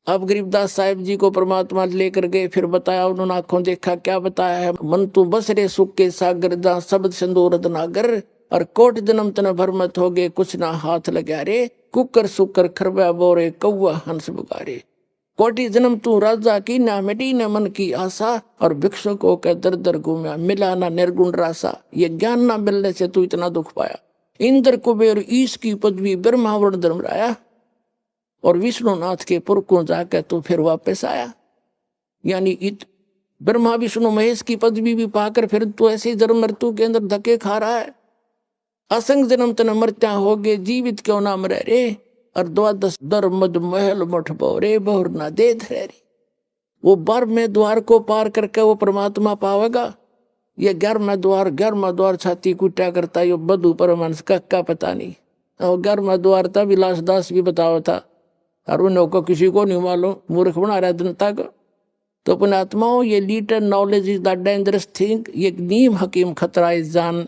अब गरीबदास साहिब जी को परमात्मा लेकर गए, फिर बताया उन्होंने, आंखों देखा, क्या बताया है, मन तू बस रे सुख के सागर, जहाँ शब्द सिंदूर नागर, और कोट जन्म तन भर मत हो गए, कुछ ना हाथ लगा रे, कुकर सुकर खरबा बोरे, कौआ हंस बुगारे। कोटि जन्म तू राजा की, ना मिटी न मन की आशा, और भिक्षुकों के दर दर घूमा, मिला ना निर्गुण रासा। ये ज्ञान ना मिलने से तू इतना दुख पाया। इंद्र कुबेर ईश की पदवी ब्रह्मावरण धर्मराया, और विष्णुनाथ के पुर को जाकर तो फिर वापस आया। यानी ब्रह्मा विष्णु महेश की पदवी भी पाकर फिर तो ऐसे जन्म मृत्यु के अंदर धक्के खा रहा है। असंग जन्म तन मरत्या हो गए, जीवित क्यों ना मरे रे, और द्वादश दर मद महल मठ बोरे, बहुर ना दे धरे रे। वो 12वें द्वार को पार करके वो परमात्मा पावेगा। ये 11वां द्वार छाती कुटा करता, यो बधु परमांस का पता नहीं। और 11वां द्वार था, विलास दास भी बतावा था, और उन को किसी को नहीं मालूम, मूर्ख बना रहा जनता को। तो अपने आत्माओं, ये little knowledge is the dangerous thing, ये नीम हकीम खतरा इस जान।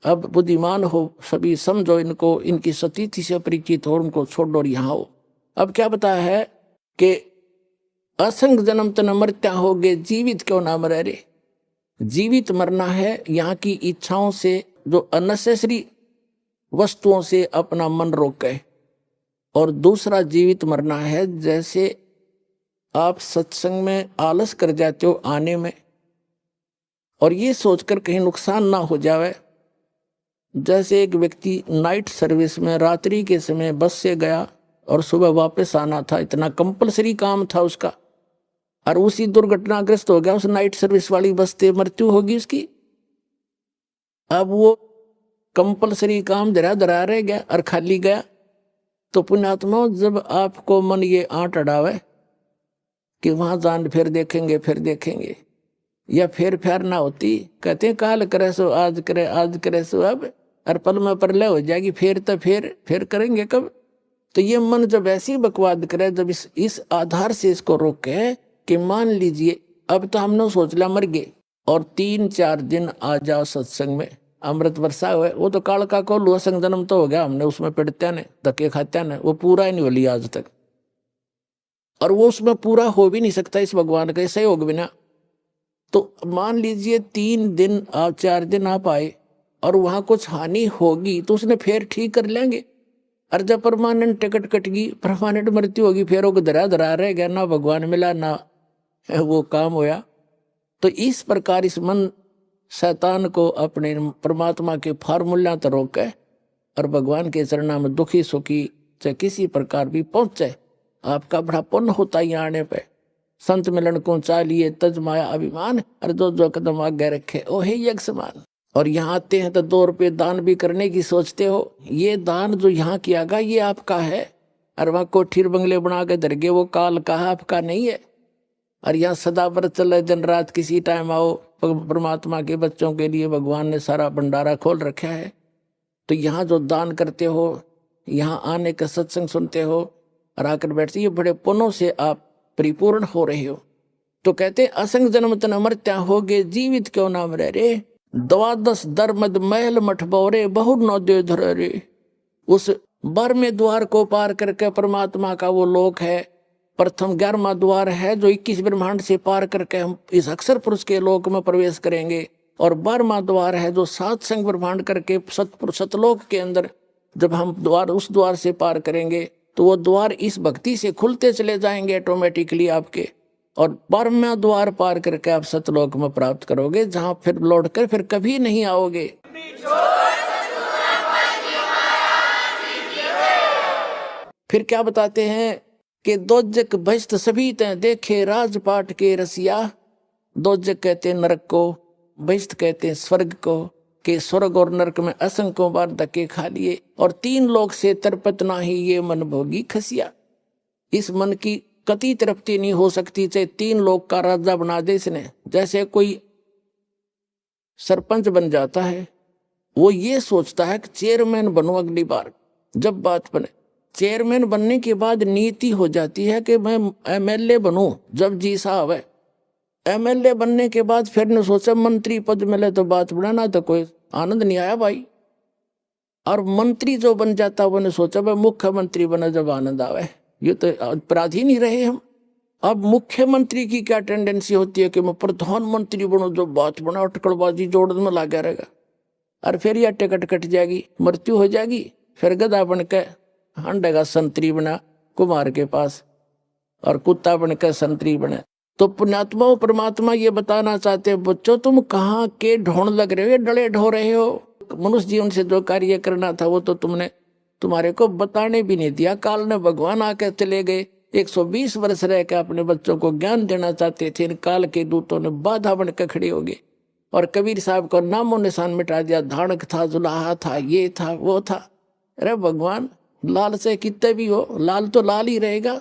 अब बुद्धिमान हो सभी, समझो इनको, इनकी सतीथि से परिचित हो, उनको छोड़ो और यहाँ हो। अब क्या बताया है कि असंग जन्म तन मरत्या हो गए, जीवित क्यों ना मरे रे। जीवित मरना है यहाँ की इच्छाओं से, जो अननेसेसरी वस्तुओं से अपना मन रोके, और दूसरा जीवित मरना है जैसे आप सत्संग में आलस कर जाते हो आने में, और ये सोचकर कहीं नुकसान ना हो जावे। जैसे एक व्यक्ति नाइट सर्विस में रात्रि के समय बस से गया और सुबह वापस आना था, इतना कंपलसरी काम था उसका, और उसी दुर्घटनाग्रस्त हो गया उस नाइट सर्विस वाली बस से, मृत्यु होगी उसकी। अब वो कंपलसरी काम धरा धरा रह गया और खाली गया। तो पुण्यात्मा, जब आपको मन ये आंट अड़ावे कि वहां जान फिर देखेंगे, या फिर फेर ना होती, कहते हैं काल करे सो आज करे, आज करे सो अब, और पल में परलय हो जाएगी, फिर तो फिर करेंगे कब। तो ये मन जब ऐसी बकवाद करे, जब इस आधार से इसको रोके कि मान लीजिए अब तो हमने सोच लिया मर गए, और 3-4 दिन आ जाओ सत्संग में, अमृत वर्षा हुए, वो तो काल का को लुआ संग जन्म तो हो गया, हमने उसमें पिटत्या ने धक्के खात्या ने, वो पूरा ही नहीं हो लिया आज तक, और वो उसमें पूरा हो भी नहीं सकता इस भगवान का सहयोग बिना। तो मान लीजिए 3 दिन आप 4 दिन आप आए और वहां कुछ हानि होगी तो उसने फिर ठीक कर लेंगे। और जब परमानेंट टिकट कट गई, परमानेंट मृत्यु होगी, फिर वो धरा धरा रह गया, ना भगवान मिला ना वो काम होया। तो इस प्रकार इस मन शैतान को अपने परमात्मा के फार्मूला तो रोके, और भगवान के चरणा में दुखी सुखी चाहे किसी प्रकार भी पहुंचे, आपका बड़ा पुण्य होता ही आने पे। संत मिलन को चालिए तज माया अभिमान, और जो कदम आगे रखे ओ हे यज्ञ समान। और यहाँ आते हैं तो 2 रुपये दान भी करने की सोचते हो, ये दान जो यहाँ किया गया ये आपका है, और वहाँ कोठीर बंगले बना के दरगे, वो काल का है, आपका नहीं है। और यहाँ सदा व्रत चले, दिन रात किसी टाइम आओ, परमात्मा के बच्चों के लिए भगवान ने सारा भंडारा खोल रखा है। तो यहाँ जो दान करते हो, यहाँ आने का सत्संग सुनते हो और आकर बैठते, ये बड़े पुण्यों से आप परिपूर्ण हो रहे हो। तो कहते असंग जन्म तन मरत्या हो गए, जीवित क्यों नाम रह रे, 12 दर मद महल मठ बोरे, बहुर न दे धर रे। उस 12वें द्वार को पार करके परमात्मा का वो लोक है। प्रथम 11वां द्वार है जो 21 ब्रह्मांड से पार करके हम इस अक्षर पुरुष के लोक में प्रवेश करेंगे, और 12वां द्वार है जो 7 संग ब्रह्मांड करके सतलोक के अंदर जब हम उस द्वार से पार करेंगे तो वो द्वार इस भक्ति से खुलते चले जाएंगे ऑटोमेटिकली आपके, और 12वां द्वार पार करके आप सतलोक में प्राप्त करोगे, जहां फिर लौट कर फिर कभी नहीं आओगे। फिर क्या बताते हैं कि दोजक बहिष्ठ सभी तय देखे, राजपाट के रसिया। दोजक कहते हैं नरक को, बहिष्ठ कहते हैं स्वर्ग को, कि स्वर्ग और नरक में असंख्यों बार धक्के खा लिए, और 3 लोक से तरपत ना ही ये मन भोगी खसिया। इस मन की कति तृप्ति नहीं हो सकती, चाहे 3 लोक का राजा बना दे इसने। जैसे कोई सरपंच बन जाता है, वो ये सोचता है कि चेयरमैन बनूं अगली बार। जब बात बने चेयरमैन बनने के बाद नीति हो जाती है कि मैं एमएलए बनूं, जब जी साहब है। एमएलए बनने के बाद फिर ने सोचा मंत्री पद मिले तो बात बढ़ाना, तो कोई आनंद नहीं आया भाई। और मंत्री जो बन जाता वो ने सोचा भाई मुख्यमंत्री बना जब आनंद आवे। ये तो अपराधी नहीं रहे हम। अब मुख्यमंत्री की क्या टेंडेंसी होती है कि मैं प्रधानमंत्री बनूं, जो बात बना अटकलबाजी जोड़ने में लगा रहेगा, और फिर यह टिकट कट जाएगी, मृत्यु हो जाएगी, फिर गधा बन के हंडेगा संतरी बना कुमार के पास, और कुत्ता बनकर संतरी बने। तो पुण्यात्मा परमात्मा ये बताना चाहते हैं, बच्चों तुम कहाँ के ढोंड लग रहे हो, डले ढो रहे हो। मनुष्य जीवन से जो कार्य करना था वो तो तुमने, तुम्हारे को बताने भी नहीं दिया। काल ने भगवान आकर चले गए, 120 वर्ष रह के अपने बच्चों को ज्ञान देना चाहते थे, इन काल के दूतों ने बाधा बनकर खड़े हो गए और कबीर साहब को नामो निशान मिटा दिया। धाड़क था, जुलाहा था, ये था वो था। अरे भगवान, लाल से कितने भी हो, लाल तो लाल ही रहेगा।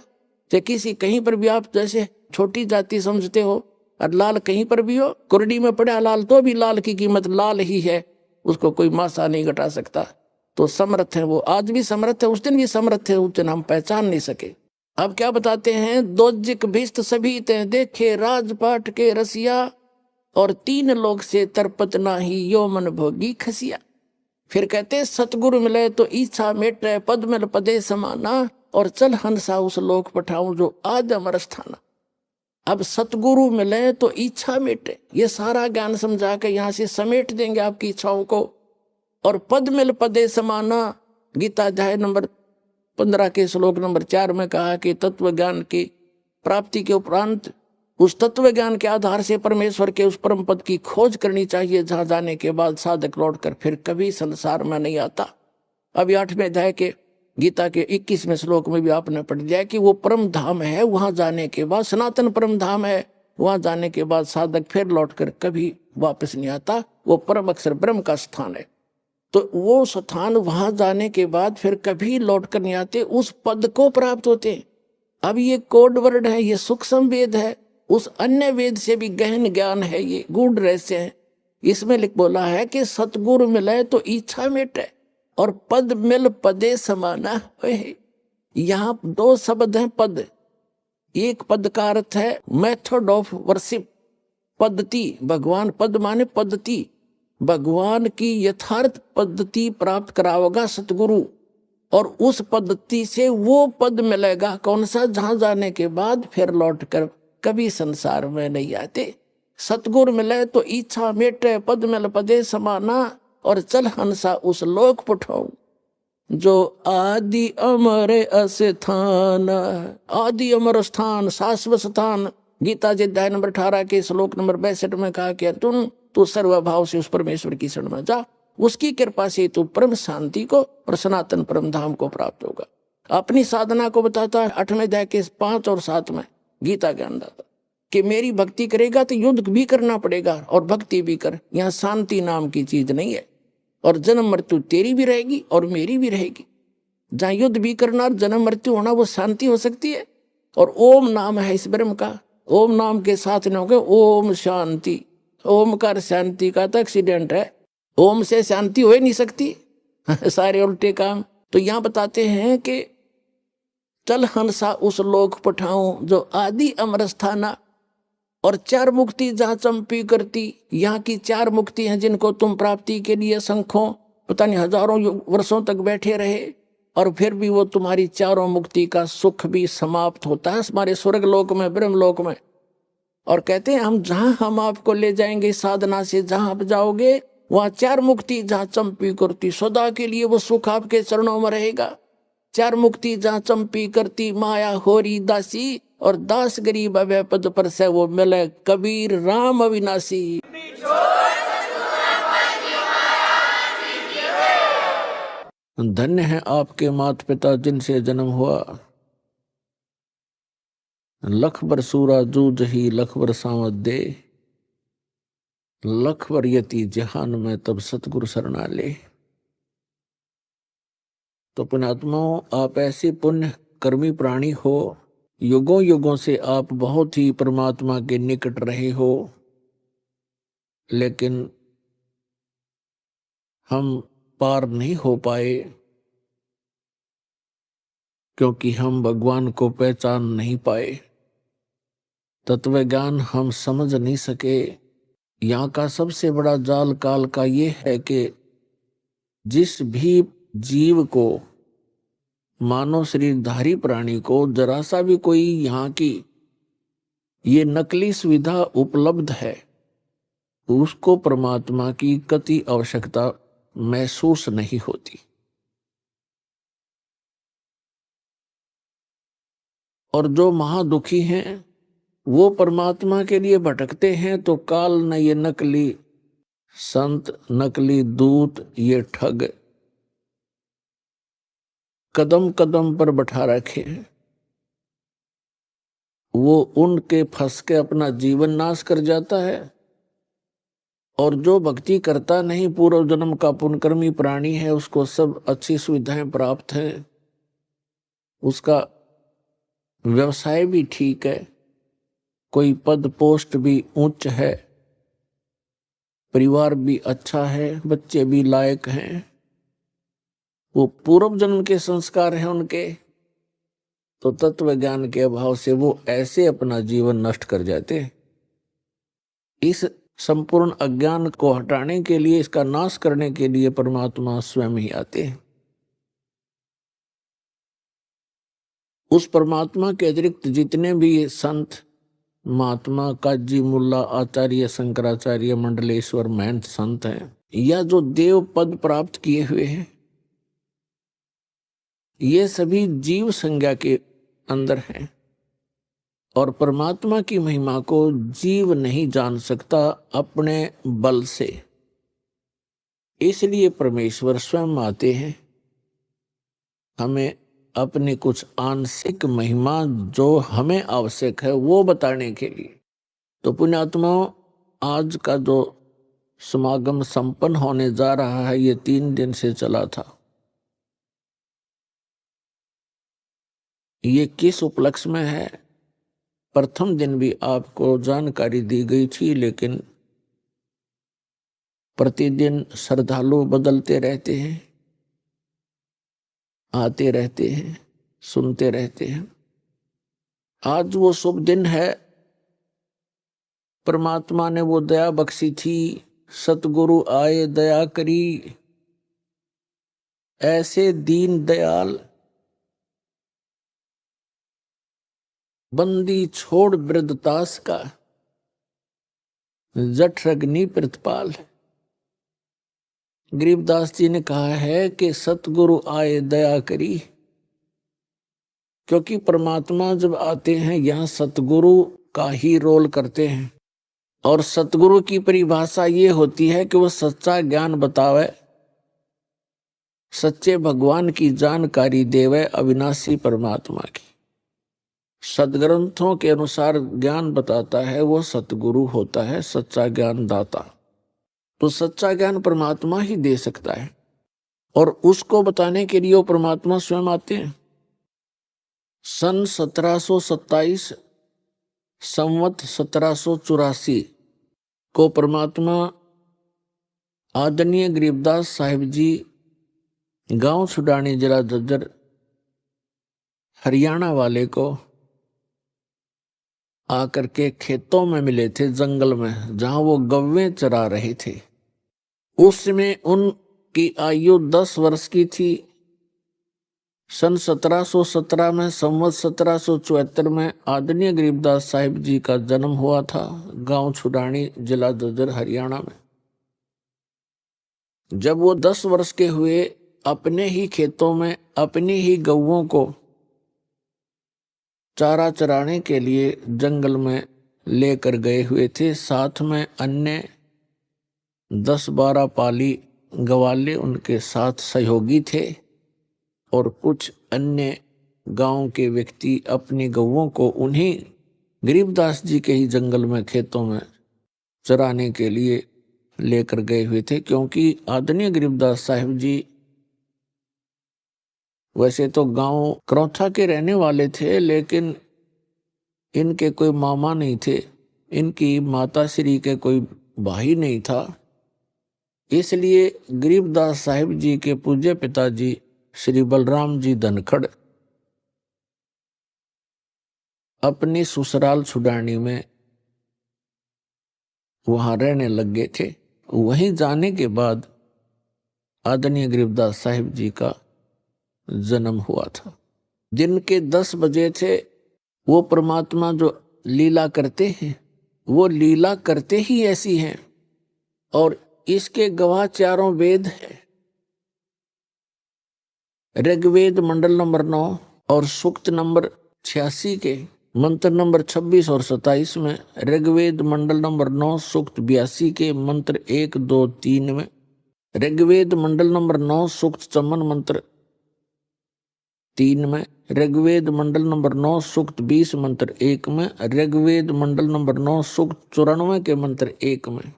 चाहे किसी कहीं पर भी आप जैसे छोटी जाति समझते हो, और लाल कहीं पर भी हो, कुरडी में पड़ा लाल तो भी लाल की कीमत लाल ही है, उसको कोई मासा नहीं घटा सकता। तो समर्थ है वो, आज भी समर्थ है, उस दिन भी समर्थ है, उस दिन हम पहचान नहीं सके। अब क्या बताते हैं, दोजिक भिस्त सभी ते देखे राजपाट के रसिया, और 3 लोग से तरपत नाही यो मन भोगी खसिया। फिर कहते सतगुरु मिले तो इच्छा मेटे, पद मिल पदे समाना, और चल हंसा उस लोक पठाऊं जो आज अमर स्थाना। अब सतगुरु मिले तो इच्छा मेटे, ये सारा ज्ञान समझा के यहाँ से समेट देंगे आपकी इच्छाओं को। और पद मिल पदे समाना, गीता अध्याय नंबर 15 के श्लोक नंबर 4 में कहा कि तत्व ज्ञान की प्राप्ति के उपरांत उस तत्व ज्ञान के आधार से परमेश्वर के उस परम पद की खोज करनी चाहिए, जहां जाने के बाद साधक लौटकर फिर कभी संसार में नहीं आता। अभी 8वें अध्याय के गीता के 21वें श्लोक में भी आपने पढ़ लिया कि वो परम धाम है, वहां जाने के बाद सनातन परम धाम है, वहां जाने के बाद साधक फिर लौटकर कभी वापस नहीं आता। वो परम अक्षर ब्रह्म का स्थान है। तो वो स्थान वहां जाने के बाद फिर कभी लौटकर नहीं आते, उस पद को प्राप्त होते हैं। अब ये कोड वर्ड है, ये सूक्ष्म वेद है, उस अन्य वेद से भी गहन ज्ञान है, ये गूढ़ रहस्य है। इसमें लिख बोला है कि सतगुरु मिले तो इच्छा मिटे, और पद मिल पदे समाना है। यहाँ 2 शब्द हैं पद। एक पद का अर्थ है मेथड ऑफ वर्शिप, पद्धति, भगवान, पद माने पद्धति, भगवान की यथार्थ पद्धति प्राप्त कराओगा सतगुरु, और उस पद्धति से वो पद मिलेगा। कौन सा? जहां जाने के बाद फिर लौटकर कभी संसार में नहीं आते। सतगुरु मिले तो इच्छा मेटे, पद मिल पदे समाना, और चल हंसा उस लोक पठाऊं जो आदि अमर स्थान। आदि अमर स्थान, शाश्वत स्थान। गीता जी अध्याय नंबर 18 के श्लोक नंबर 62 में कहा कि अर्जुन, तू सर्वभाव से उस परमेश्वर की शरण में जा, उसकी कृपा से तू परम शांति को और सनातन परम धाम को प्राप्त होगा। अपनी साधना को बताता है 8वें अध्याय के 5 और 7 में गीता ज्ञानदाता कि मेरी भक्ति करेगा तो युद्ध भी करना पड़ेगा और भक्ति भी कर। यहाँ शांति नाम की चीज नहीं है, और जन्म मृत्यु तेरी भी रहेगी और मेरी भी रहेगी। जहाँ युद्ध भी करना और जन्म मृत्यु होना, वो शांति हो सकती है। और ओम नाम है इस ब्रह्म का, ओम नाम के साथ न हो गए ओम शांति। ओमकार शांति का तो एक्सीडेंट है, ओम से शांति हो ही नहीं सकती। सारे उल्टे काम। तो यहाँ बताते हैं कि चल हंसा उस लोक पठाऊं जो आदि अमर स्थाना, और 4 मुक्ति जहाँ चंपी करती। यहाँ की 4 मुक्ति हैं जिनको तुम प्राप्ति के लिए संखों पता नहीं हजारों वर्षों तक बैठे रहे, और फिर भी वो तुम्हारी 4 मुक्ति का सुख भी समाप्त होता है हमारे स्वर्ग लोक में, ब्रह्म लोक में। और कहते हैं हम आपको ले जाएंगे साधना से, जहां आप जाओगे वहां 4 मुक्ति जहाँ चंपी करती, सदा के लिए वो सुख आपके चरणों में रहेगा। 4 मुक्ति जहाँ चंपी करती, माया होरी दासी, और दास गरीब अभय पद पर से वो मिले कबीर राम अविनाशी। धन्य है आपके माता पिता जिनसे जन्म हुआ, लख बर सूरा जूझ ही लख बर सावत दे, लख बर यति जहान में तब सतगुरु शरणा ले। तो पुण्यात्माओं, आप ऐसे पुण्य कर्मी प्राणी हो, युगों युगों से आप बहुत ही परमात्मा के निकट रहे हो, लेकिन हम पार नहीं हो पाए क्योंकि हम भगवान को पहचान नहीं पाए, तत्व ज्ञान हम समझ नहीं सके। यहाँ का सबसे बड़ा जाल काल का ये है कि जिस भी जीव को, मानव शरीरधारी प्राणी को जरा सा भी कोई यहाँ की ये नकली सुविधा उपलब्ध है, उसको परमात्मा की कति आवश्यकता महसूस नहीं होती। और जो महादुखी हैं वो परमात्मा के लिए भटकते हैं तो काल न ये नकली संत, नकली दूत, ये ठग कदम कदम पर बैठा रखे हैं। वो उनके फंस के अपना जीवन नाश कर जाता है। और जो भक्ति करता नहीं, पूर्व जन्म का पुण्यकर्मी प्राणी है, उसको सब अच्छी सुविधाएं प्राप्त हैं, उसका व्यवसाय भी ठीक है, कोई पद पोस्ट भी उच्च है, परिवार भी अच्छा है, बच्चे भी लायक हैं, वो पूर्व जन्म के संस्कार हैं उनके, तो तत्व ज्ञान के अभाव से वो ऐसे अपना जीवन नष्ट कर जाते हैं। इस संपूर्ण अज्ञान को हटाने के लिए, इसका नाश करने के लिए परमात्मा स्वयं ही आते हैं। उस परमात्मा के अतिरिक्त जितने भी संत महात्मा, काजी, मुल्ला, आचार्य, शंकराचार्य, मंडलेश्वर, महंत संत हैं, या जो देव पद प्राप्त किए हुए हैं, ये सभी जीव संज्ञा के अंदर हैं। और परमात्मा की महिमा को जीव नहीं जान सकता अपने बल से, इसलिए परमेश्वर स्वयं आते हैं हमें अपने कुछ आंशिक महिमा जो हमें आवश्यक है वो बताने के लिए। तो पुण्यात्माओं, आज का जो समागम संपन्न होने जा रहा है, ये 3 दिन से चला था। ये किस उपलक्ष्य में है? प्रथम दिन भी आपको जानकारी दी गई थी, लेकिन प्रतिदिन श्रद्धालु बदलते रहते हैं, आते रहते हैं, सुनते रहते हैं। आज वो शुभ दिन है, परमात्मा ने वो दया बख्शी थी, सतगुरु आए दया करी, ऐसे दीन दयाल बंदी छोड़ वृद्धतास का, जठरग्नि प्रतिपाल। गरीबदास जी ने कहा है कि सतगुरु आए दया करी, क्योंकि परमात्मा जब आते हैं यहाँ सतगुरु का ही रोल करते हैं। और सतगुरु की परिभाषा ये होती है कि वो सच्चा ज्ञान बतावे, सच्चे भगवान की जानकारी देवे, अविनाशी परमात्मा की। सदग्रंथों के अनुसार ज्ञान बताता है वो सतगुरु होता है, सच्चा ज्ञान दाता। तो सच्चा ज्ञान परमात्मा ही दे सकता है, और उसको बताने के लिए वो परमात्मा स्वयं आते हैं। सन 1727 संवत 1784 को परमात्मा आदरणीय गरीबदास साहिब जी गांव छुडानी, जिला झज्जर, हरियाणा वाले को आकर के खेतों में मिले थे, जंगल में, जहां वो गव्वें चरा रहे थे। उस समय उनकी आयु 10 वर्ष की थी। सन 1717 में, संवत 1774 में आदरणीय गरीबदास साहिब जी का जन्म हुआ था गांव छुडानी, जिला झज्जर, हरियाणा में। जब वो 10 वर्ष के हुए, अपने ही खेतों में अपनी ही गौओं को चारा चराने के लिए जंगल में लेकर गए हुए थे। साथ में अन्य 10-12 पाली गवाले उनके साथ सहयोगी थे, और कुछ अन्य गांव के व्यक्ति अपनी गौओं को उन्हीं गरीबदास जी के ही जंगल में, खेतों में चराने के लिए लेकर गए हुए थे। क्योंकि आदरणीय गरीबदास साहिब जी वैसे तो गांव करौथा के रहने वाले थे, लेकिन इनके कोई मामा नहीं थे, इनकी माता श्री के कोई भाई नहीं था। इसलिए गरीबदास साहिब जी के पूज्य पिताजी श्री बलराम जी धनखड़ अपनी ससुराल छुडानी में वहां रहने लग गए थे। वहीं जाने के बाद आदरणीय गरीबदास साहिब जी का जन्म हुआ था। दिन के 10 बजे थे। वो परमात्मा जो लीला करते हैं, वो लीला करते ही ऐसी हैं। और इसके गवाह चारों वेद है। ऋग्वेद मंडल नंबर 9 और सूक्त नंबर 86 के मंत्र नंबर 26 और 27 में, ऋग्वेद मंडल नंबर 9 सूक्त 82 के मंत्र 1, 2, 3 में, ऋग्वेद मंडल नंबर 9 सूक्त 54 मंत्र 3 में, ऋग्वेद मंडल नंबर 9 सूक्त 20 मंत्र 1 में, ऋग्वेद मंडल नंबर 9 सूक्त 94 के मंत्र 1 में,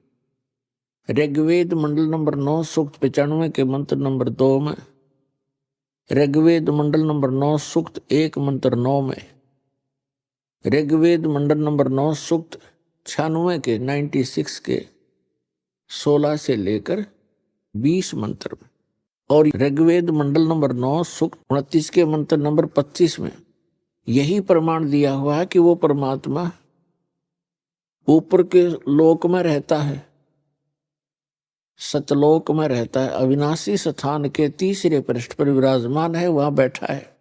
ऋग्वेद मंडल नंबर 9 सूक्त 95 के मंत्र नंबर 2 में, ऋग्वेद मंडल नंबर 9 सूक्त 1 मंत्र 9 में, ऋग्वेद मंडल नंबर 9 सूक्त 96 के 96 के 16 से लेकर 20 मंत्र में, और ऋग्वेद मंडल नंबर 9 सूक्त 29 के मंत्र नंबर 25 में यही प्रमाण दिया हुआ है कि वो परमात्मा ऊपर के लोक में रहता है, सतलोक में रहता है, अविनाशी स्थान के तीसरे पृष्ठ पर विराजमान है, वहां बैठा है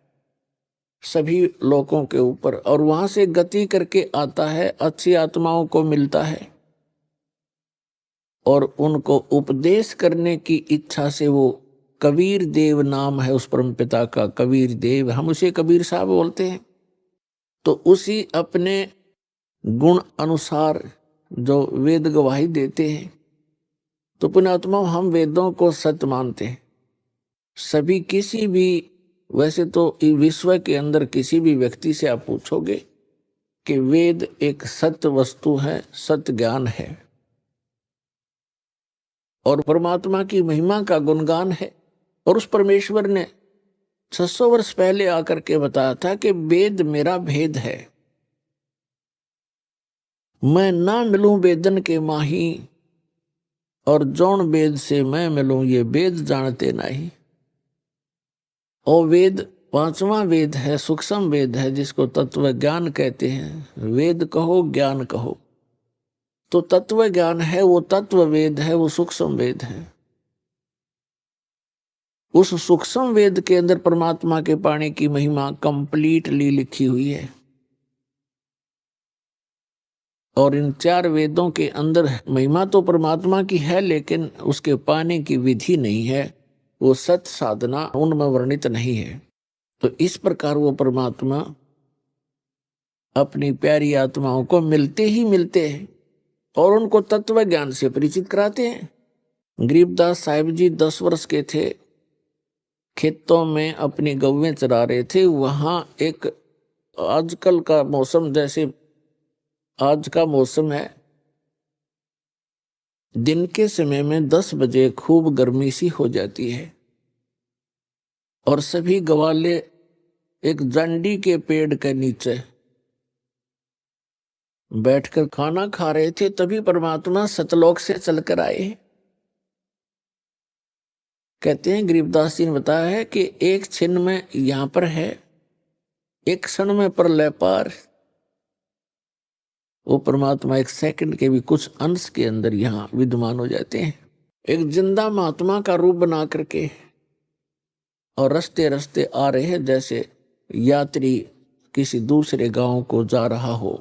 सभी लोकों के ऊपर, और वहां से गति करके आता है, अच्छी आत्माओं को मिलता है और उनको उपदेश करने की इच्छा से वो कबीर देव नाम है उस परम पिता का, कबीर देव, हम उसे कबीर साहब बोलते हैं। तो उसी अपने गुण अनुसार जो वेद गवाही देते हैं, तो पुण्यात्मा हम वेदों को सत्य मानते हैं। सभी किसी भी, वैसे तो विश्व के अंदर किसी भी व्यक्ति से आप पूछोगे कि वेद एक सत्य वस्तु है, सत्य ज्ञान है और परमात्मा की महिमा का गुणगान है। और उस परमेश्वर ने 600 वर्ष पहले आकर के बताया था कि वेद मेरा भेद है, मैं ना मिलूं वेदन के माही, और जौन वेद से मैं मिलूं ये वेद जानते नहीं। और वेद 5वां वेद है, सूक्ष्म वेद है, जिसको तत्व ज्ञान कहते हैं। वेद कहो ज्ञान कहो, तो तत्व ज्ञान है वो तत्व वेद है, वो सूक्ष्म वेद है। उस सूक्ष्म वेद के अंदर परमात्मा के पाने की महिमा कंप्लीटली लिखी हुई है। और इन 4 वेदों के अंदर महिमा तो परमात्मा की है, लेकिन उसके पाने की विधि नहीं है, वो सत्य साधना उनमें वर्णित नहीं है। तो इस प्रकार वो परमात्मा अपनी प्यारी आत्माओं को मिलते ही मिलते हैं और उनको तत्व ज्ञान से परिचित कराते हैं। गरीबदास साहिब जी 10 वर्ष के थे, खेतों में अपनी गौवें चरा रहे थे। वहां एक आजकल का मौसम, जैसे आज का मौसम है, दिन के समय में 10 बजे खूब गर्मी सी हो जाती है और सभी गवाले एक जंडी के पेड़ के नीचे बैठकर खाना खा रहे थे। तभी परमात्मा सतलोक से चलकर आए। कहते हैं गरीबदास जी ने बताया है कि एक क्षण में यहां पर है, एक क्षण में प्रलय पार। वो परमात्मा एक सेकंड के भी कुछ अंश के अंदर यहां विद्यमान हो जाते हैं, एक जिंदा महात्मा का रूप बना करके, और रस्ते रस्ते आ रहे हैं जैसे यात्री किसी दूसरे गांव को जा रहा हो।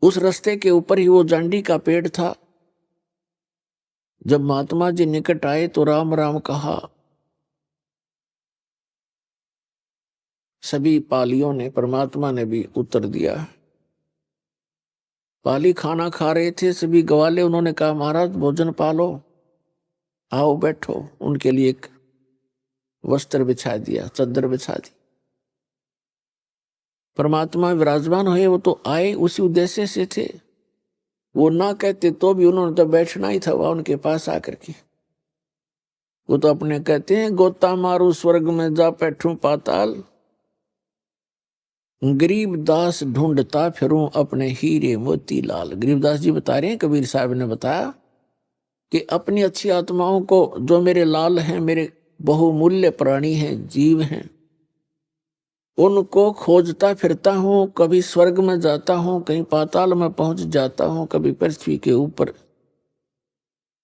उस रास्ते के ऊपर ही वो जांडी का पेड़ था। जब महात्मा जी निकट आए तो राम राम कहा। सभी पालियों ने, परमात्मा ने भी उत्तर दिया। पाली खाना खा रहे थे सभी गवाले, उन्होंने कहा महाराज भोजन पालो, आओ बैठो। उनके लिए एक वस्त्र बिछा दिया, चादर बिछा दी। परमात्मा विराजमान हुए, वो तो आए उसी उद्देश्य से थे। वो ना कहते तो भी उन्होंने तो बैठना ही था वहां उनके पास आकर के। वो तो अपने कहते हैं गोता मारू स्वर्ग में जा बैठूं पाताल, गरीबदास ढूंढता फिरूं अपने हीरे मोती लाल। गरीबदास जी बता रहे हैं, कबीर साहब ने बताया कि अपनी अच्छी आत्माओं को, जो मेरे लाल हैं, मेरे बहुमूल्य प्राणी हैं, जीव हैं, उनको खोजता फिरता हूं। कभी स्वर्ग में जाता हूं, कहीं पाताल में पहुंच जाता हूं, कभी पृथ्वी के ऊपर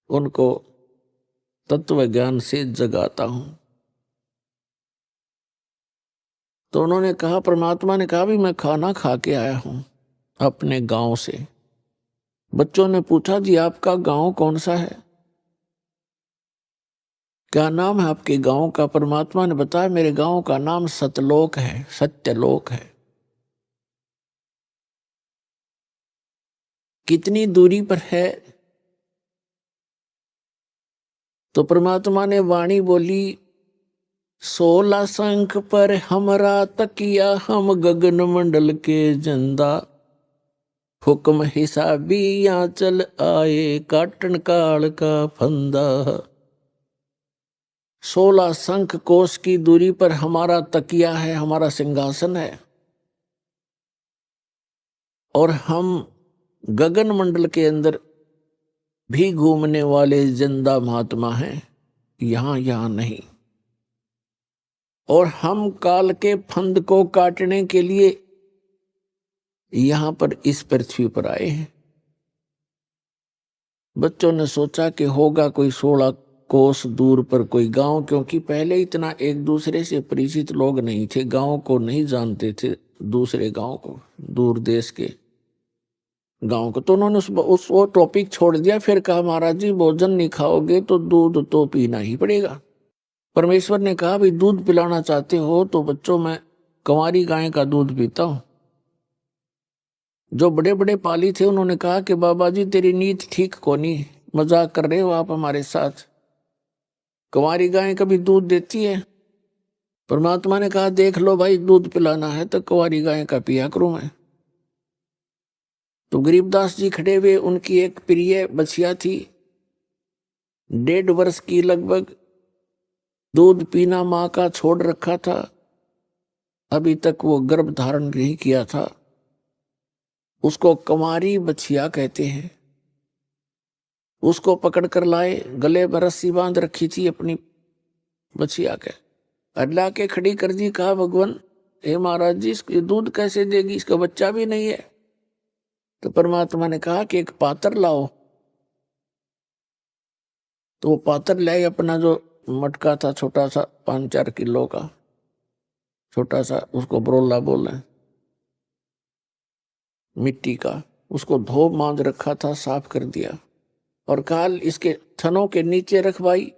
उनको तत्व ज्ञान से जगाता हूं। तो उन्होंने कहा, परमात्मा ने कहा भी मैं खाना खा के आया हूं अपने गांव से। बच्चों ने पूछा, जी आपका गांव कौन सा है, क्या नाम है आपके गांव का? परमात्मा ने बताया, मेरे गांव का नाम सतलोक है, सत्यलोक है। कितनी दूरी पर है? तो परमात्मा ने वाणी बोली, 16 शंख पर हमरा तकिया, हम गगन मंडल के जंदा, हुक्म हिसाबी यहाँ चल आए, काटन काल का फंदा। 16 शंख कोस की दूरी पर हमारा तकिया है, हमारा सिंहासन है, और हम गगन मंडल के अंदर भी घूमने वाले जिंदा महात्मा हैं, यहां नहीं। और हम काल के फंद को काटने के लिए यहां पर इस पृथ्वी पर आए हैं। बच्चों ने सोचा कि होगा कोई 16 कोस दूर पर कोई गांव, क्योंकि पहले इतना एक दूसरे से परिचित लोग नहीं थे, गांव को नहीं जानते थे, दूसरे गांव को, दूर देश के गांव को। तो उन्होंने उस वो टॉपिक छोड़ दिया। फिर कहा, महाराज जी भोजन नहीं खाओगे तो दूध तो पीना ही पड़ेगा। परमेश्वर ने कहा, भाई दूध पिलाना चाहते हो तो बच्चों, मैं कंवारी गाय का दूध पीता हूं। जो बड़े बड़े पाली थे उन्होंने कहा कि बाबा जी तेरी नीत ठीक कोनी, मजाक कर रहे हो आप हमारे साथ, कंवारी गाय कभी दूध देती है? परमात्मा ने कहा, देख लो भाई, दूध पिलाना है तो कंवारी गाय का पिया करूं मैं। तो गरीबदास जी खड़े हुए, उनकी एक प्रिय बछिया थी, 1.5 वर्ष की लगभग, दूध पीना मां का छोड़ रखा था, अभी तक वो गर्भ धारण नहीं किया था। उसको कंवारी बछिया कहते हैं। उसको पकड़ कर लाए, गले में रस्सी बांध रखी थी अपनी बछिया के, अल्लाह के खड़ी कर दी। कहा, भगवान हे महाराज जी, इसके दूध कैसे देगी, इसका बच्चा भी नहीं है। तो परमात्मा ने कहा कि एक पात्र लाओ। तो वो पात्र लाए, अपना जो मटका था छोटा सा 5-4 किलो का छोटा सा, उसको बरोला बोले, मिट्टी का, उसको धो मांज रखा था, साफ कर दिया, और कहा इसके थनों के नीचे रख भाई,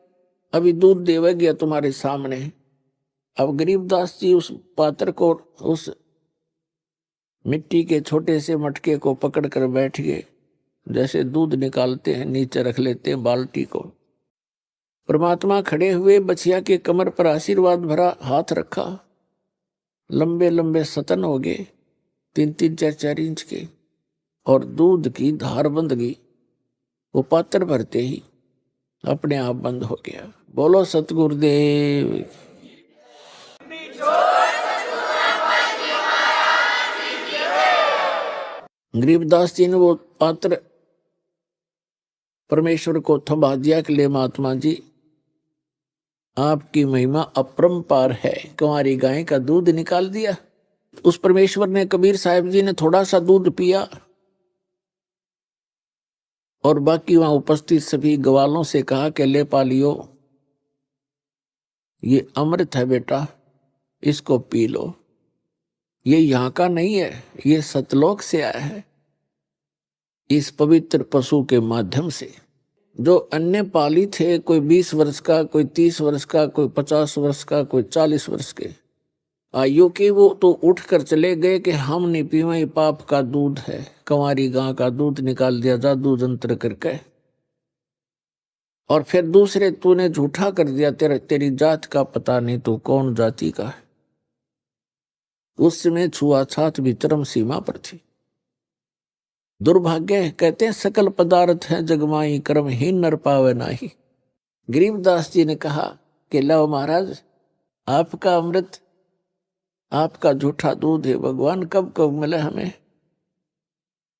अभी दूध देवे गया तुम्हारे सामने। अब गरीबदास जी उस पात्र को, उस मिट्टी के छोटे से मटके को पकड़ कर बैठ गए, जैसे दूध निकालते हैं नीचे रख लेते हैं बाल्टी को। परमात्मा खड़े हुए, बछिया के कमर पर आशीर्वाद भरा हाथ रखा, लंबे लंबे सतन हो गए, 3-3, 4-4 इंच के, और दूध की धार बंध गई। वो पात्र भरते ही अपने आप बंद हो गया। बोलो सतगुरुदेव। गरीबदास जी ने वो पात्र परमेश्वर को थमा दिया कि ले महात्मा जी, आपकी महिमा अपरंपार है, कुंवारी गाय का दूध निकाल दिया। उस परमेश्वर ने, कबीर साहब जी ने थोड़ा सा दूध पिया, और बाकी वहां उपस्थित सभी ग्वालों से कहा कि ले पालियो, ये अमृत है बेटा, इसको पी लो। ये यहाँ का नहीं है, ये सतलोक से आया है, इस पवित्र पशु के माध्यम से। जो अन्य पाली थे, कोई 20 वर्ष का, कोई 30 वर्ष का, कोई 50 वर्ष का, कोई 40 वर्ष के आयु के, वो तो उठ कर चले गए कि हम नहीं पीवा, ये पाप का दूध है, कंवारी गां का दूध निकाल दिया जादू जंत्र करके। और फिर दूसरे, तूने झूठा कर दिया, तेरी जात का पता नहीं, तू कौन जाति का है। उस समय छुआछात भी चरम सीमा पर थी। दुर्भाग्य, कहते हैं सकल पदार्थ है जगमाई, कर्महीन नर पावे नाही। गरीबदास जी ने कहा कि लो महाराज, आपका अमृत, आपका झूठा दूध है भगवान, कब कब मिले हमें,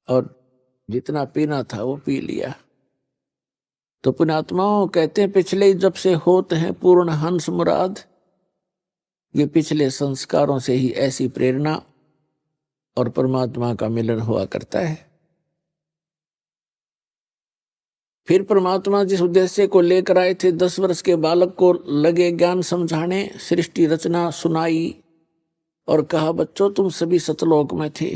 और जितना पीना था वो पी लिया। तो पुण्यात्माओं कहते हैं, पिछले जब से होते हैं पूर्ण हंस मुराद, ये पिछले संस्कारों से ही ऐसी प्रेरणा और परमात्मा का मिलन हुआ करता है। फिर परमात्मा जिस उद्देश्य को लेकर आए थे, 10 वर्ष के बालक को लगे ज्ञान समझाने, सृष्टि रचना सुनाई, और कहा, बच्चों तुम सभी सतलोक में थे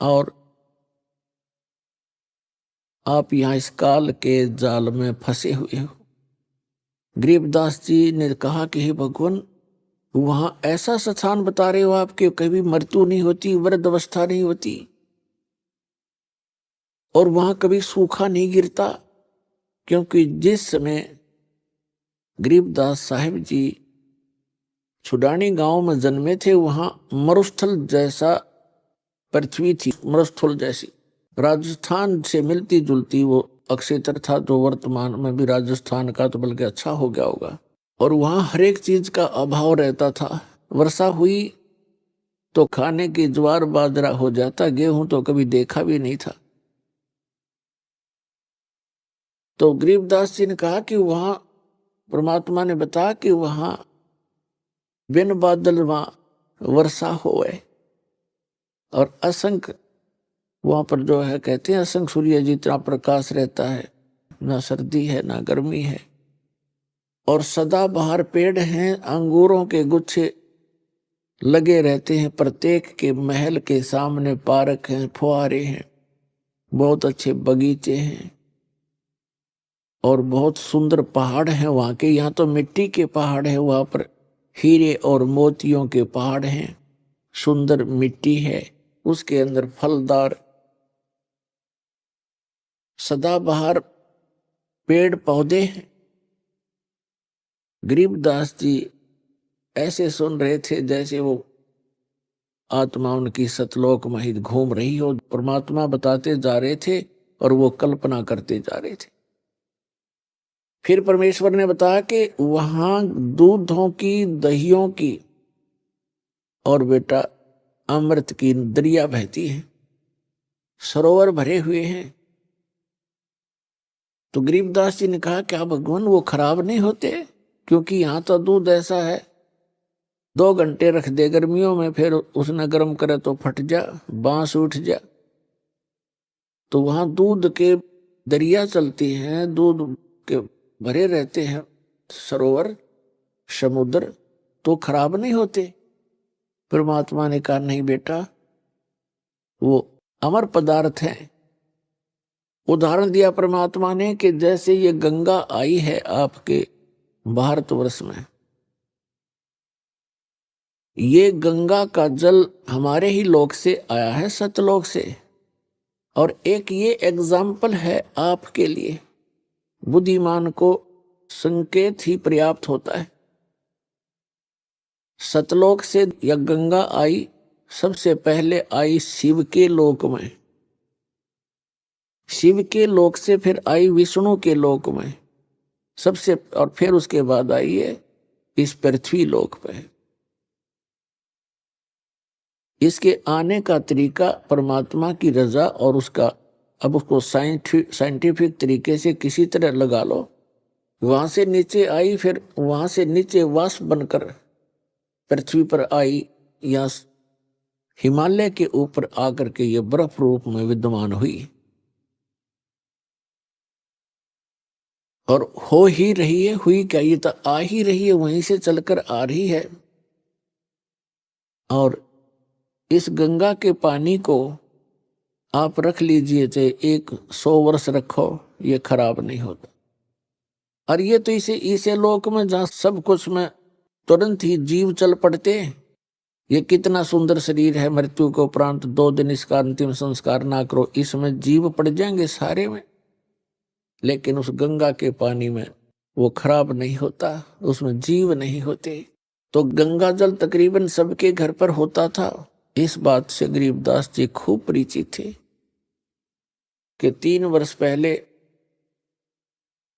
और आप यहां इस काल के जाल में फंसे हुए हो। गरीबदास जी ने कहा कि हे भगवान, वहां ऐसा स्थान बता रहे हो आप कि कभी मृत्यु नहीं होती, वृद्ध अवस्था नहीं होती और वहां कभी सूखा नहीं गिरता। क्योंकि जिस समय गरीबदास साहिब जी छुडानी गांव में जन्मे थे, वहां मरुस्थल जैसा पृथ्वी थी, मरुस्थल जैसी। राजस्थान से मिलती जुलती वो अक्षेत्र था, जो वर्तमान में भी राजस्थान का तो बल्कि अच्छा हो गया होगा। और वहां हर एक चीज का अभाव रहता था। वर्षा हुई तो खाने की ज्वार बाजरा हो जाता, गेहूं तो कभी देखा भी नहीं था। तो गरीबदास जी ने कहा कि वहां परमात्मा ने बताया कि वहां बिन बादल वहां वर्षा होए और असंख्य वहां पर जो है कहते हैं असंख्य सूर्य जितना प्रकाश रहता है, ना सर्दी है ना गर्मी है। और सदा बहार पेड़ हैं, अंगूरों के गुच्छे लगे रहते हैं, प्रत्येक के महल के सामने पार्क हैं, फुहारे हैं, बहुत अच्छे बगीचे हैं और बहुत सुंदर पहाड़ हैं वहां के। यहाँ तो मिट्टी के पहाड़ है, वहां पर हीरे और मोतियों के पहाड़ हैं, सुंदर मिट्टी है, उसके अंदर फलदार सदाबहार पेड़ पौधे हैं। गरीबदास जी ऐसे सुन रहे थे जैसे वो आत्मा उनकी सतलोक में ही घूम रही हो। परमात्मा बताते जा रहे थे और वो कल्पना करते जा रहे थे। फिर परमेश्वर ने बताया कि वहां दूधों की, दहियों की और बेटा अमृत की दरिया बहती है, सरोवर भरे हुए हैं। तो गरीबदास जी ने कहा, क्या भगवान वो खराब नहीं होते? क्योंकि यहां तो दूध ऐसा है, 2 घंटे रख दे गर्मियों में, फिर उसने गर्म करे तो फट जा, बांस उठ जा। तो वहां दूध के दरिया चलती हैं, दूध के भरे रहते हैं सरोवर, समुद्र, तो खराब नहीं होते। परमात्मा ने कहा, नहीं बेटा, वो अमर पदार्थ है। उदाहरण दिया परमात्मा ने कि जैसे ये गंगा आई है आपके भारतवर्ष में, ये गंगा का जल हमारे ही लोक से आया है, सतलोक से। और एक ये एग्जाम्पल है आपके लिए, बुद्धिमान को संकेत ही पर्याप्त होता है। सतलोक से या गंगा आई, सबसे पहले आई शिव के लोक में, शिव के लोक से फिर आई विष्णु के लोक में सबसे, और फिर उसके बाद आई है इस पृथ्वी लोक पे। इसके आने का तरीका परमात्मा की रजा और उसका, अब उसको साइंटिफिक तरीके से किसी तरह लगा लो। वहां से नीचे आई, फिर वहां से नीचे वाष्प बनकर पृथ्वी पर आई, या हिमालय के ऊपर आकर के ये बर्फ रूप में विद्यमान हुई और हो ही रही है। हुई क्या, ये तो आ ही रही है, वहीं से चलकर आ रही है। और इस गंगा के पानी को आप रख लीजिए, चाहे 100 वर्ष रखो, ये खराब नहीं होता। और ये तो इसे लोक में जहां सब कुछ में तुरंत ही जीव चल पड़ते हैं। ये कितना सुंदर शरीर है, मृत्यु के उपरांत 2 दिन इसका अंतिम संस्कार ना करो, इसमें जीव पड़ जाएंगे सारे में। लेकिन उस गंगा के पानी में वो खराब नहीं होता, उसमें जीव नहीं होते। तो गंगा जल तकरीबन सबके घर पर होता था। इस बात से गरीबदास जी खूब परिचित थे कि 3 वर्ष पहले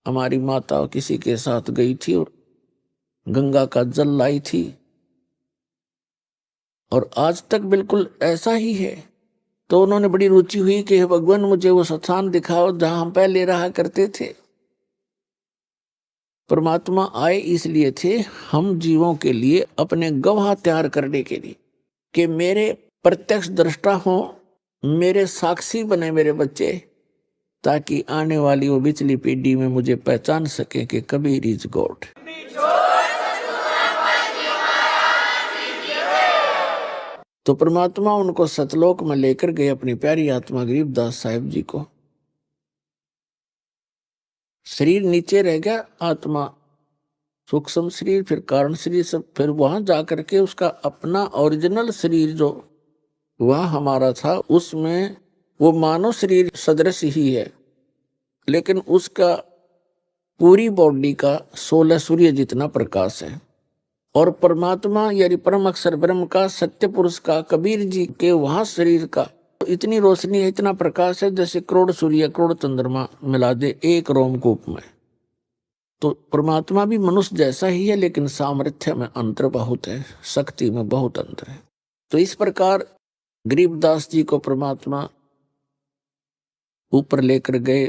हमारी माता किसी के साथ गई थी और गंगा का जल लाई थी, और आज तक बिल्कुल ऐसा ही है। तो उन्होंने बड़ी रुचि हुई कि हे भगवान, मुझे वो स्थान दिखाओ जहां हम पहले रहा करते थे। परमात्मा आए इसलिए थे, हम जीवों के लिए अपने गवाह तैयार करने के लिए, कि मेरे प्रत्यक्ष दृष्टा हो, मेरे साक्षी बने मेरे बच्चे, ताकि आने वाली वो पिछली पीढ़ी में मुझे पहचान सके कि कबीर इज गॉड। तो परमात्मा उनको सतलोक में लेकर गए, अपनी प्यारी आत्मा गरीबदास साहिब जी को। शरीर नीचे रह गया, आत्मा सूक्ष्म शरीर, फिर कारण शरीर, सब फिर वहां जाकर के उसका अपना ओरिजिनल शरीर जो वह हमारा था, उसमें वो मानव शरीर सदृश ही है, लेकिन उसका पूरी बॉडी का 16 सूर्य जितना प्रकाश है। और परमात्मा यानी परम अक्षर ब्रह्म का, सत्य पुरुष का, कबीर जी के वहां शरीर का इतनी रोशनी है, इतना प्रकाश है, जैसे करोड़ सूर्य करोड़ चंद्रमा मिला दे एक रोमकूप में। तो परमात्मा भी मनुष्य जैसा ही है, लेकिन सामर्थ्य में अंतर बहुत है, शक्ति में बहुत अंतर है। तो इस प्रकार गरीबदास जी को परमात्मा ऊपर लेकर गए,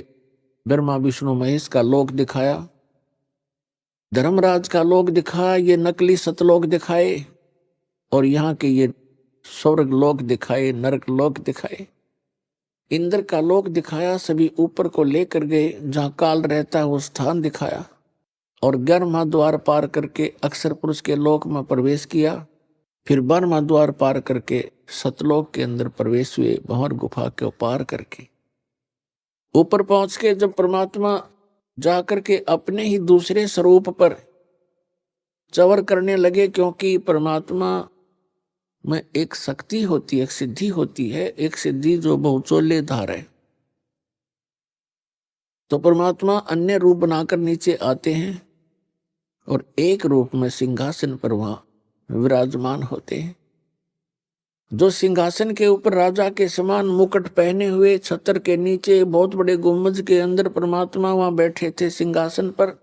ब्रह्मा विष्णु महेश का लोक दिखाया, धर्मराज का लोक दिखाया, ये नकली सतलोक दिखाए, और यहाँ के ये स्वर्ग लोक दिखाए, नरक लोक दिखाए, इंद्र का लोक दिखाया, सभी ऊपर को लेकर गए, जहाँ काल रहता है वो स्थान दिखाया, और 11वां द्वार पार करके अक्षर पुरुष के लोक में प्रवेश किया, फिर 12वां द्वार पार करके सतलोक के अंदर प्रवेश हुए, भंवर गुफा के पार करके ऊपर पहुंच के जब परमात्मा जाकर के अपने ही दूसरे स्वरूप पर चवर करने लगे, क्योंकि परमात्मा में एक शक्ति होती है, एक सिद्धि होती है, एक सिद्धि जो बहुचोले धार है। तो परमात्मा अन्य रूप बनाकर नीचे आते हैं और एक रूप में सिंहासन पर वहां विराजमान होते हैं। जो सिंहासन के ऊपर राजा के समान मुकुट पहने हुए, छत्र के नीचे बहुत बड़े गुम्बद के अंदर परमात्मा वहां बैठे थे सिंहासन पर,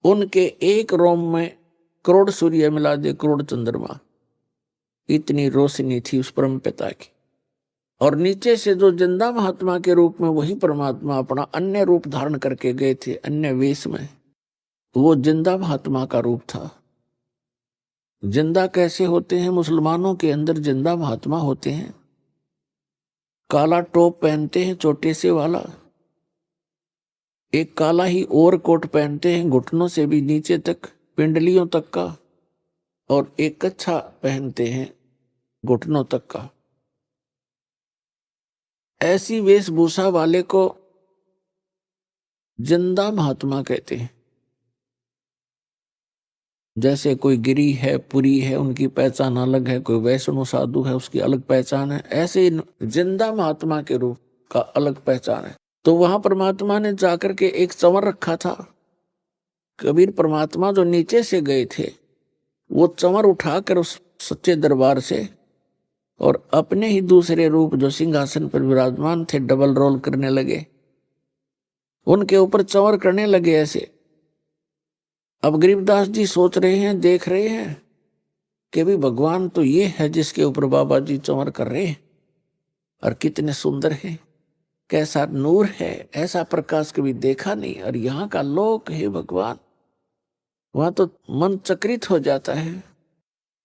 उनके एक रोम में करोड़ सूर्य मिला दे करोड़ चंद्रमा, इतनी रोशनी थी उस परम पिता की। और नीचे से जो जिंदा महात्मा के रूप में वही परमात्मा अपना अन्य रूप धारण करके गए थे, अन्य वेश में, वो जिंदा महात्मा का रूप था। जिंदा कैसे होते हैं? मुसलमानों के अंदर जिंदा महात्मा होते हैं, काला टोप पहनते हैं छोटे से वाला, एक काला ही ओवर कोट पहनते हैं घुटनों से भी नीचे तक, पिंडलियों तक का, और एक कच्छा पहनते हैं घुटनों तक का। ऐसी वेशभूषा वाले को जिंदा महात्मा कहते हैं। जैसे कोई गिरी है, पुरी है, उनकी पहचान अलग है, कोई वैष्णव साधु है उसकी अलग पहचान है, ऐसे जिंदा महात्मा के रूप का अलग पहचान है। तो वहां परमात्मा ने जाकर के एक चंवर रखा था। कबीर परमात्मा जो नीचे से गए थे, वो चंवर उठाकर उस सच्चे दरबार से और अपने ही दूसरे रूप जो सिंहासन पर विराजमान थे डबल रोल करने लगे, उनके ऊपर चंवर करने लगे ऐसे। अब गरीबदास जी सोच रहे हैं, देख रहे हैं कि भी भगवान तो ये है जिसके ऊपर बाबा जी चंवर कर रहे हैं, और कितने सुंदर है, कैसा नूर है, ऐसा प्रकाश कभी देखा नहीं, और यहाँ का लोक है भगवान, वहां तो मन चकित हो जाता है।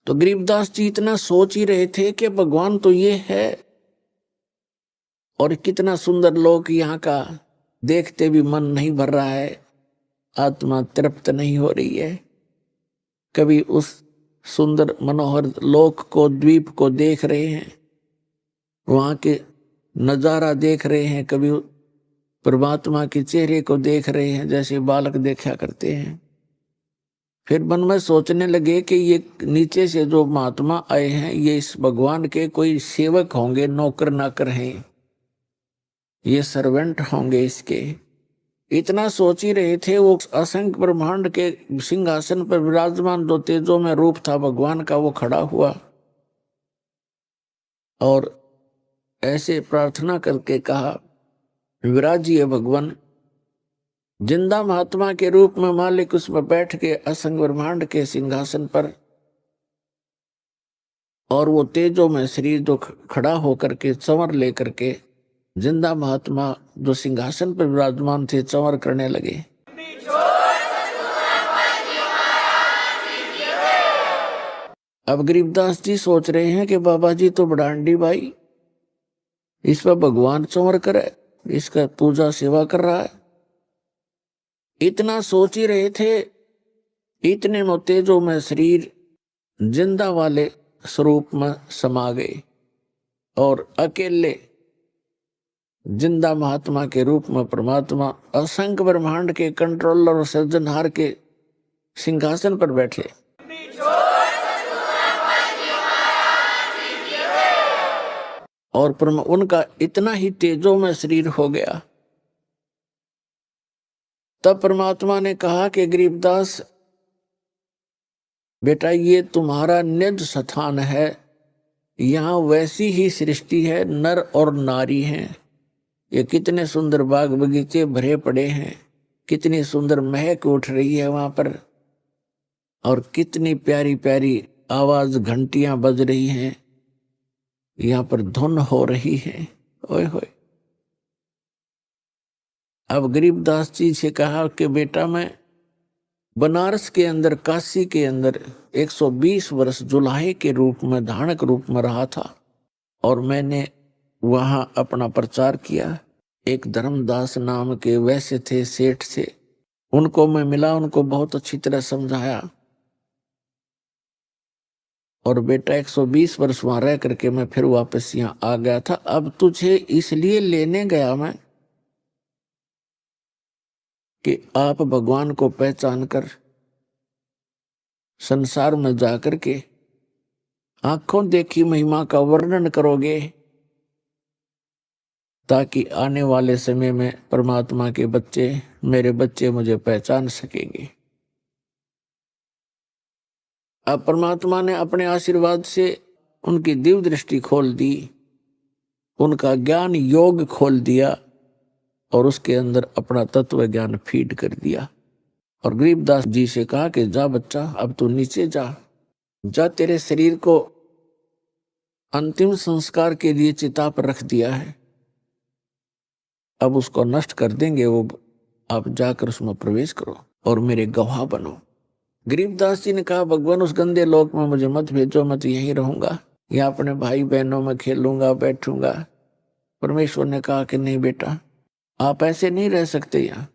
तो गरीबदास जी इतना सोच ही रहे थे कि भगवान तो ये है, और कितना सुंदर लोक यहाँ का, देखते भी मन नहीं भर रहा है, आत्मा तृप्त नहीं हो रही है। कभी उस सुंदर मनोहर लोक को, द्वीप को देख रहे हैं, वहां के नजारा देख रहे हैं, कभी परमात्मा के चेहरे को देख रहे हैं जैसे बालक देखा करते हैं। फिर मन में सोचने लगे कि ये नीचे से जो महात्मा आए हैं, ये इस भगवान के कोई सेवक होंगे, नौकर नाकर हैं, ये सर्वेंट होंगे इसके। इतना सोच ही रहे थे, वो असंख्य ब्रह्मांड के सिंहासन पर विराजमान जो तेजों में रूप था भगवान का, वो खड़ा हुआ और ऐसे प्रार्थना करके कहा, विराजिए भगवान। जिंदा महात्मा के रूप में मालिक उसमें बैठ के असंख्य ब्रह्मांड के सिंहासन पर, और वो तेजों में शरीर जो खड़ा होकर के चंवर लेकर के जिंदा महात्मा जो सिंहासन पर विराजमान थे चंवर करने लगे। अब गरीबदास जी सोच रहे हैं कि बाबा जी तो बड़ांडी भाई, इस पर भगवान चंवर करे, इसका पूजा सेवा कर रहा है। इतना सोच ही रहे थे, इतने में तेजों में शरीर जिंदा वाले स्वरूप में समा गए और अकेले जिंदा महात्मा के रूप में परमात्मा असंख्य ब्रह्मांड के कंट्रोलर और सृजनहार के सिंहासन पर बैठे। और उनका इतना ही तेजो में शरीर हो गया। तब परमात्मा ने कहा कि गरीबदास बेटा, ये तुम्हारा निज स्थान है, यहाँ वैसी ही सृष्टि है, नर और नारी हैं। ये कितने सुंदर बाग बगीचे भरे पड़े हैं, कितनी सुंदर महक उठ रही है वहां पर, और कितनी प्यारी प्यारी आवाज घंटियां बज रही हैं, यहाँ पर धुन हो रही है। ओए होए। अब गरीबदास जी से कहा कि बेटा, मैं बनारस के अंदर, काशी के अंदर 120 वर्ष जुलाहे के रूप में, धानक रूप में रहा था, और मैंने वहां अपना प्रचार किया। एक धर्मदास नाम के वैसे थे, सेठ थे, उनको मैं मिला, उनको बहुत अच्छी तरह समझाया। और बेटा 120 वर्ष वहां रह करके मैं फिर वापस यहाँ आ गया था। अब तुझे इसलिए लेने गया मैं कि आप भगवान को पहचान कर संसार में जाकर के आंखों देखी महिमा का वर्णन करोगे, ताकि आने वाले समय में परमात्मा के बच्चे, मेरे बच्चे मुझे पहचान सकेंगे। अब परमात्मा ने अपने आशीर्वाद से उनकी दिव्य दृष्टि खोल दी, उनका ज्ञान योग खोल दिया, और उसके अंदर अपना तत्व ज्ञान फीड कर दिया। और गरीबदास जी से कहा कि जा बच्चा, अब तू नीचे जा, जा, तेरे शरीर को अंतिम संस्कार के लिए चिता पर रख दिया है, अब उसको नष्ट कर देंगे वो, आप जाकर उसमें प्रवेश करो और मेरे गवाह बनो। गरीबदास जी ने कहा, भगवान उस गंदे लोक में मुझे मत भेजो, मैं तो यहीं रहूंगा, या अपने भाई बहनों में खेलूंगा, बैठूंगा। परमेश्वर ने कहा कि नहीं बेटा, आप ऐसे नहीं रह सकते यहाँ,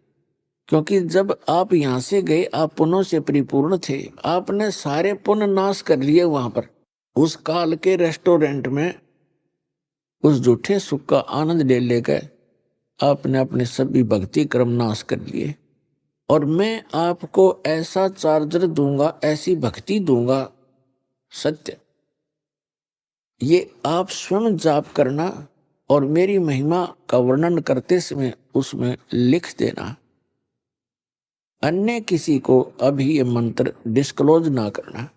क्योंकि जब आप यहाँ से गए आप पुण्यों से परिपूर्ण थे, आपने सारे पुण्य नाश कर लिए वहां पर, उस काल के रेस्टोरेंट में उस झूठे सुख का आनंद ले लेकर आपने अपने सभी भक्ति कर्म नाश कर लिए। और मैं आपको ऐसा चार्जर दूंगा, ऐसी भक्ति दूंगा, सत्य, ये आप स्वयं जाप करना और मेरी महिमा का वर्णन करते समय उसमें लिख देना, अन्य किसी को अभी ये मंत्र डिस्क्लोज ना करना।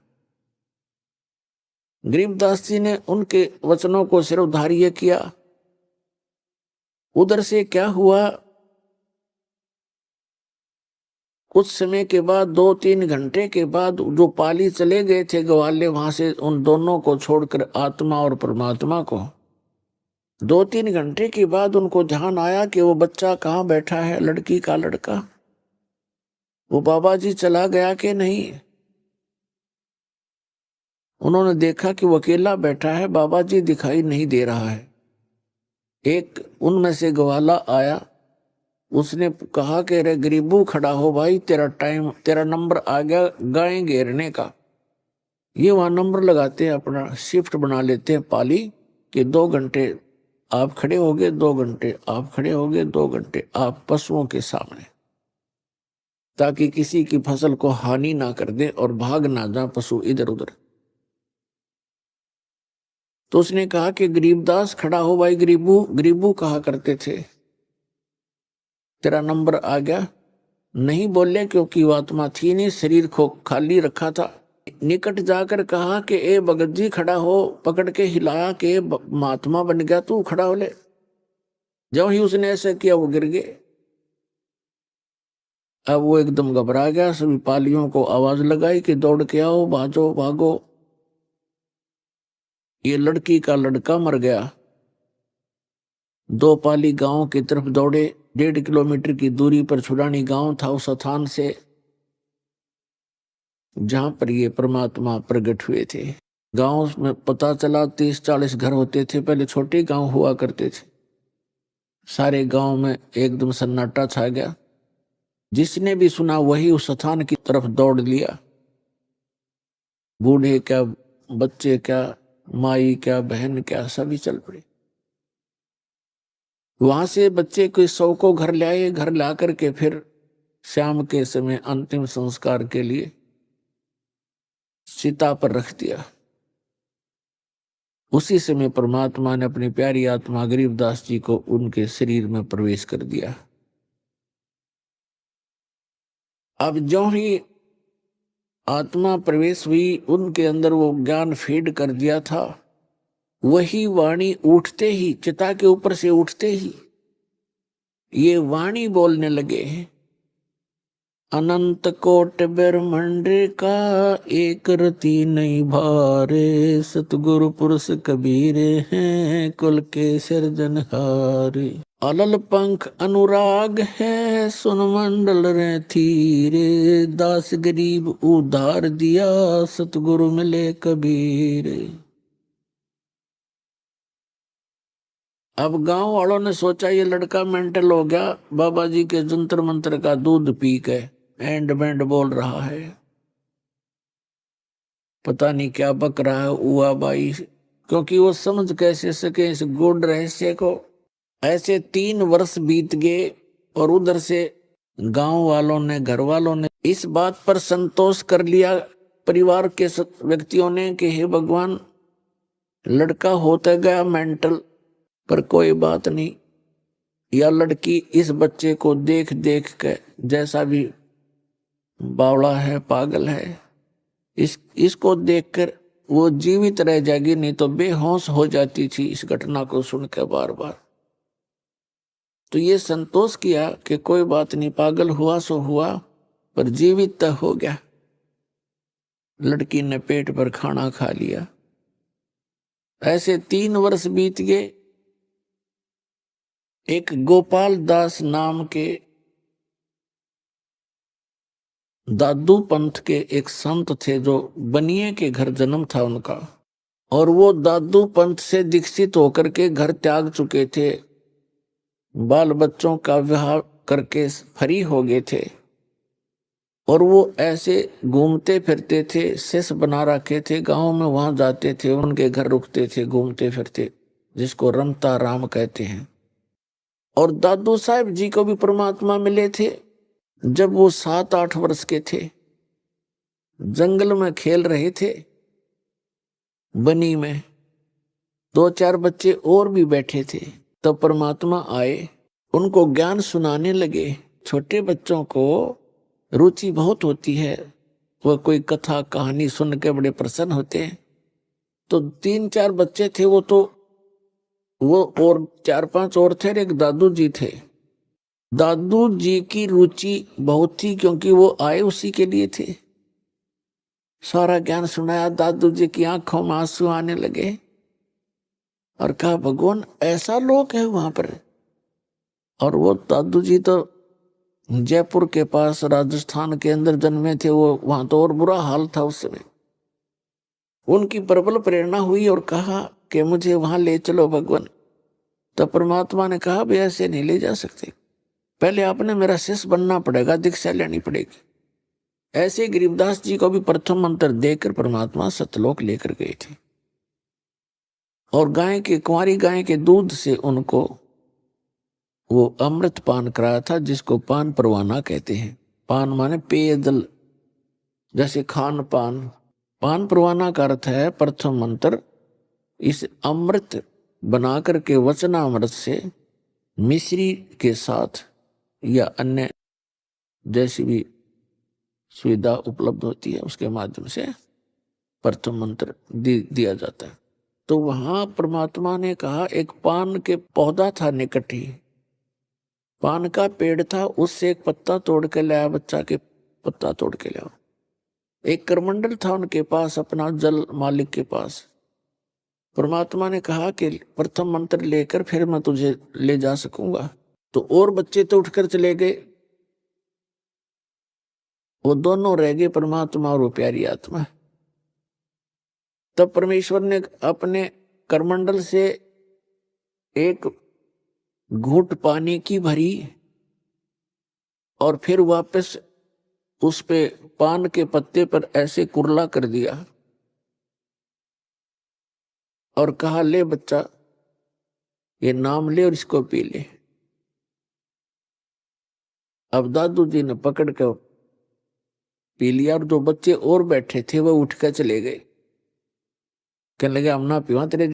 गरीबदास जी ने उनके वचनों को सिरोधार्य किया। उधर से क्या हुआ, कुछ समय के बाद, 2-3 घंटे के बाद, जो पाली चले गए थे ग्वाले, वहां से उन दोनों को छोड़कर, आत्मा और परमात्मा को, 2-3 घंटे के बाद उनको ध्यान आया कि वो बच्चा कहाँ बैठा है, लड़की का लड़का, वो बाबा जी चला गया कि नहीं। उन्होंने देखा कि वो अकेला बैठा है, बाबा जी दिखाई नहीं दे रहा है। एक उनमें से ग्वाला आया, उसने कहा कि रे गरीबू खड़ा हो भाई, तेरा टाइम, तेरा नंबर आ गया गाय घेरने का। ये वहां नंबर लगाते हैं, अपना शिफ्ट बना लेते हैं पाली कि 2 घंटे आप खड़े होगे, 2 घंटे आप खड़े होगे, 2 घंटे आप पशुओं के सामने, ताकि किसी की फसल को हानि ना कर दे और भाग ना जा पशु इधर उधर। तो उसने कहा कि गरीबदास खड़ा हो भाई, गरीबू गरीबू कहा करते थे, तेरा नंबर आ गया। नहीं बोले क्योंकि वो आत्मा थी नहीं, शरीर को खाली रखा था। निकट जाकर कहा कि ए भगत जी खड़ा हो, पकड़ के हिलाया कि महात्मा बन गया तू, खड़ा हो ले। जब ही उसने ऐसा किया वो गिर गए। अब वो एकदम घबरा गया, सभी पालियों को आवाज लगाई कि दौड़ के आओ, भागो भागो, ये लड़की का लड़का मर गया। 2 पाली गांव की तरफ दौड़े। 1.5 किलोमीटर की दूरी पर छुड़ानी गांव था, उस स्थान से जहां पर ये परमात्मा प्रकट हुए थे। गांव में पता चला 30-40 घर होते थे, पहले छोटे गांव हुआ करते थे। सारे गांव में एकदम सन्नाटा छा गया। जिसने भी सुना वही उस स्थान की तरफ दौड़ लिया। बूढ़े क्या, बच्चे क्या, माई क्या, बहन क्या, सभी चल पड़े। वहां से बच्चे को 100 को घर ले आए। घर ला करके फिर शाम के समय अंतिम संस्कार के लिए चिता पर रख दिया। उसी समय परमात्मा ने अपनी प्यारी आत्मा गरीबदास जी को उनके शरीर में प्रवेश कर दिया। अब जो ही आत्मा प्रवेश हुई, उनके अंदर वो ज्ञान फीड कर दिया था। वही वाणी उठते ही, चिता के ऊपर से उठते ही ये वाणी बोलने लगे, अनंत कोट ब्रह्मांड का एक रति नहीं भारे, सतगुरु पुरुष कबीर हैं कुल के सिरजनहारे। अलल पंख अनुराग है सुन मंडल रे थीरे, दास गरीब उधार दिया सतगुरु मिले कबीर। अब गांव वालों ने सोचा ये लड़का मेंटल हो गया, बाबा जी के जंतर मंत्र का दूध पी के एंड बैंड बोल रहा है, पता नहीं क्या बक रहा है हुआ बाई। क्योंकि वो समझ कैसे सके इस गूढ़ रहस्य को। ऐसे 3 वर्ष बीत गए और उधर से गांव वालों ने, घर वालों ने इस बात पर संतोष कर लिया, परिवार के व्यक्तियों ने, कि हे भगवान लड़का होता गया मेंटल, पर कोई बात नहीं, या लड़की इस बच्चे को देख देख के जैसा भी बावड़ा है, पागल है, इसको देखकर वो जीवित रह जाएगी, नहीं तो बेहोश हो जाती थी इस घटना को सुनकर बार बार। तो ये संतोष किया कि कोई बात नहीं, पागल हुआ सो हुआ, पर जीवित तो हो गया। लड़की ने पेट पर खाना खा लिया। ऐसे 3 वर्ष बीत गए। एक गोपाल दास नाम के दादू पंथ के एक संत थे, जो बनिए के घर जन्म था उनका, और वो दादू पंथ से दीक्षित होकर के घर त्याग चुके थे, बाल बच्चों का विवाह करके फ्री हो गए थे, और वो ऐसे घूमते फिरते थे, शिष्य बना रखे थे गांव में, वहां जाते थे, उनके घर रुकते थे, घूमते फिरते, जिसको रमता राम कहते हैं। और दादू साहब जी को भी परमात्मा मिले थे जब वो 7-8 वर्ष के थे। जंगल में खेल रहे थे, बनी में 2-4 बच्चे और भी बैठे थे। तब परमात्मा आए, उनको ज्ञान सुनाने लगे। छोटे बच्चों को रुचि बहुत होती है, वो कोई कथा कहानी सुन के बड़े प्रसन्न होते हैं। तो 3-4 बच्चे थे वो और 4-5 और थे, एक दादू जी थे। दादू जी की रुचि बहुत थी, क्योंकि वो आए उसी के लिए थे। सारा ज्ञान सुनाया, दादू जी की आंखों में आंसू आने लगे और कहा भगवान ऐसा लोग है वहां पर। और वो दादू जी तो जयपुर के पास राजस्थान के अंदर जन्मे थे, वो वहां तो और बुरा हाल था उस समय। उनकी प्रबल प्रेरणा हुई और कहा कि मुझे वहां ले चलो भगवान। तो परमात्मा ने कहा भी ऐसे नहीं ले जा सकते, पहले आपने मेरा शिष्य बनना पड़ेगा, दीक्षा लेनी पड़ेगी। ऐसे गरीबदास जी को भी प्रथम मंत्र देकर परमात्मा सतलोक लेकर गए थे, और कुंवारी गाय के दूध से उनको वो अमृत पान कराया था, जिसको पान परवाना कहते हैं। पान माने पेयजल, जैसे खान पान। पान परवाना का अर्थ है प्रथम मंत्र इस अमृत बना करके वचनामृत से मिश्री के साथ या अन्य जैसी भी सुविधा उपलब्ध होती है उसके माध्यम से प्रथम मंत्र दिया जाता है। तो वहां परमात्मा ने कहा, एक पान के पौधा था निकट ही, पान का पेड़ था, उससे एक पत्ता तोड़ के लाया, बच्चा के पत्ता तोड़ के लाया। एक करमंडल था उनके पास, अपना जल मालिक के पास। परमात्मा ने कहा कि प्रथम मंत्र लेकर फिर मैं तुझे ले जा सकूंगा। तो और बच्चे तो उठकर चले गए, वो दोनों रह गए, परमात्मा और वो प्यारी आत्मा। तब परमेश्वर ने अपने करमंडल से एक घूंट पानी की भरी और फिर वापस उस पे पान के पत्ते पर ऐसे कुरला कर दिया और कहा ले बच्चा ये नाम ले और इसको पी ले। अब दादू जी ने पकड़ के पी लिया और जो बच्चे और बैठे थे वो उठ कर चले गए। कहने लगे हम ना पीवा तेरे